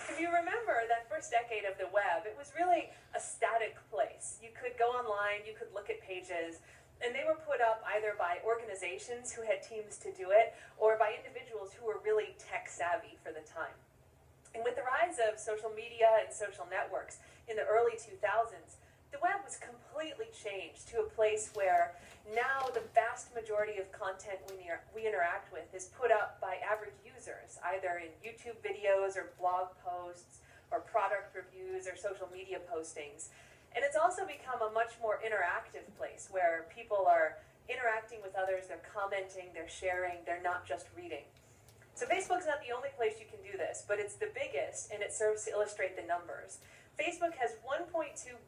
If you remember that first decade of the web, it was really a static place. You could go online, you could look at pages, and they were put up either by organizations who had teams to do it, or by individuals who were really tech savvy for the time. And with the rise of social media and social networks in the early 2000s, the web was completely changed to a place where now the vast majority of content we interact with is put up by average users, either in YouTube videos or blog posts or product reviews or social media postings. And it's also become a much more interactive place where people are interacting with others, they're commenting, they're sharing, they're not just reading. So Facebook's not the only place you can do this, but it's the biggest, and it serves to illustrate the numbers. Facebook has 1.2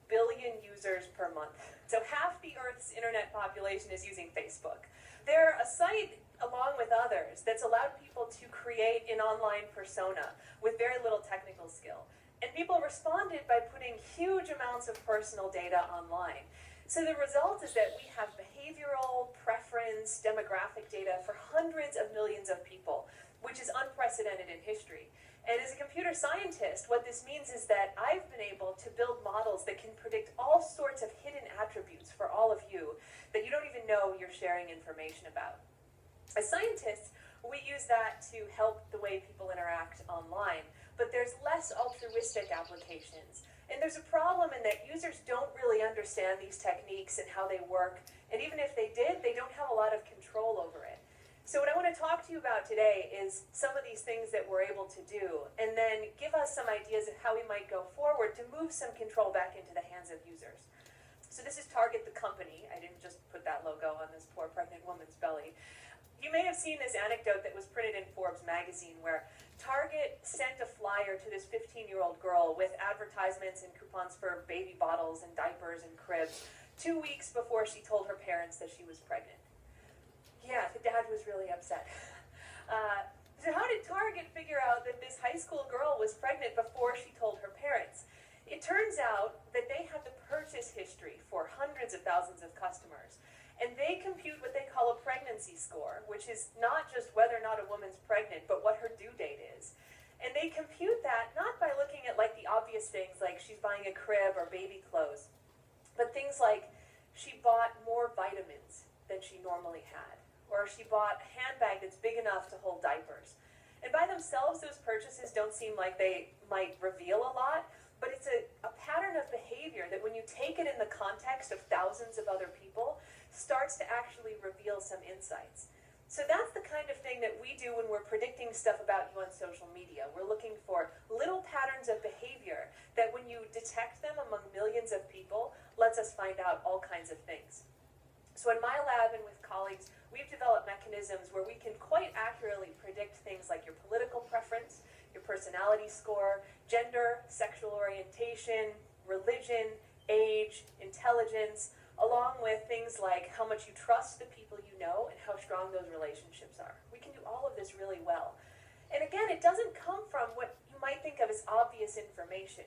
billion users per month. So half the Earth's internet population is using Facebook. They're a site, along with others, that's allowed people to create an online persona with very little technical skill. And people responded by putting huge amounts of personal data online. So the result is that we have behavioral, preference, demographic data for hundreds of millions of people, which is unprecedented in history. And as a computer scientist, what this means is that I've been able to build models that can predict all sorts of hidden attributes for all of you that you don't even know you're sharing information about. As scientists, we use that to help the way people interact online, but there's less altruistic applications. And there's a problem in that users don't really understand these techniques and how they work, and even if they did, they don't have a lot of control over it. So what I want to talk to you about today is some of these things that we're able to do, and then give us some ideas of how we might go forward to move some control back into the hands of users. So this is Target the company. I didn't just put that logo on this poor pregnant woman's belly. You may have seen this anecdote that was printed in Forbes magazine where Target sent a flyer to this 15-year-old girl with advertisements and coupons for baby bottles and diapers and cribs 2 weeks before she told her parents that she was pregnant. Yeah, the dad was really upset. So how did Target figure out that this high school girl was pregnant before she told her parents? It turns out that they have the purchase history for hundreds of thousands of customers. And they compute what they call a pregnancy score, which is not just whether or not a woman's pregnant, but what her due date is. And they compute that not by looking at like the obvious things like she's buying a crib or baby clothes, but things like she bought more vitamins than she normally had, or she bought a handbag that's big enough to hold diapers. And by themselves, those purchases don't seem like they might reveal a lot, but it's a pattern of behavior that when you take it in the context of thousands of other people, starts to actually reveal some insights. So that's the kind of thing that we do when we're predicting stuff about you on social media. We're looking for little patterns of behavior that when you detect them among millions of people, lets us find out all kinds of things. So in my lab and with colleagues, we've developed mechanisms where we can quite accurately predict things like your political preference, your personality score, gender, sexual orientation, religion, age, intelligence, along with things like how much you trust the people you know and how strong those relationships are. We can do all of this really well. And again, it doesn't come from what you might think of as obvious information.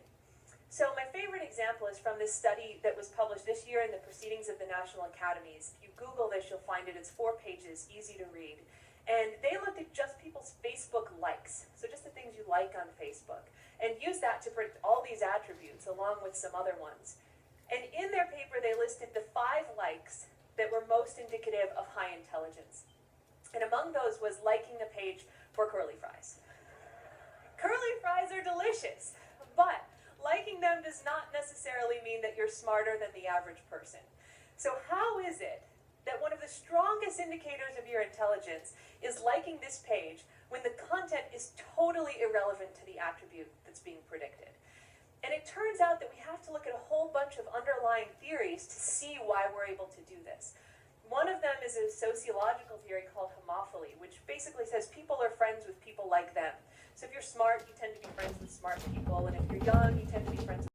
So my favorite example is from this study that was published this year in the Proceedings of the National Academies. If you Google this, you'll find it. It's 4 pages, easy to read. And they looked at just people's Facebook likes, so just the things you like on Facebook, and used that to predict all these attributes along with some other ones. And in their paper, they listed the 5 likes that were most indicative of high intelligence. And among those was liking the page for curly fries. Curly fries are delicious, but liking them does not necessarily mean that you're smarter than the average person. So how is it that one of the strongest indicators of your intelligence is liking this page when the content is totally irrelevant to the attribute that's being predicted? And it turns out that we have to look at a whole bunch of underlying theories to see why we're able to do this. One of them is a sociological theory called homophily, which basically says people are friends with people like them. So if you're smart, you tend to be friends with smart people, and if you're young, you tend to be friends with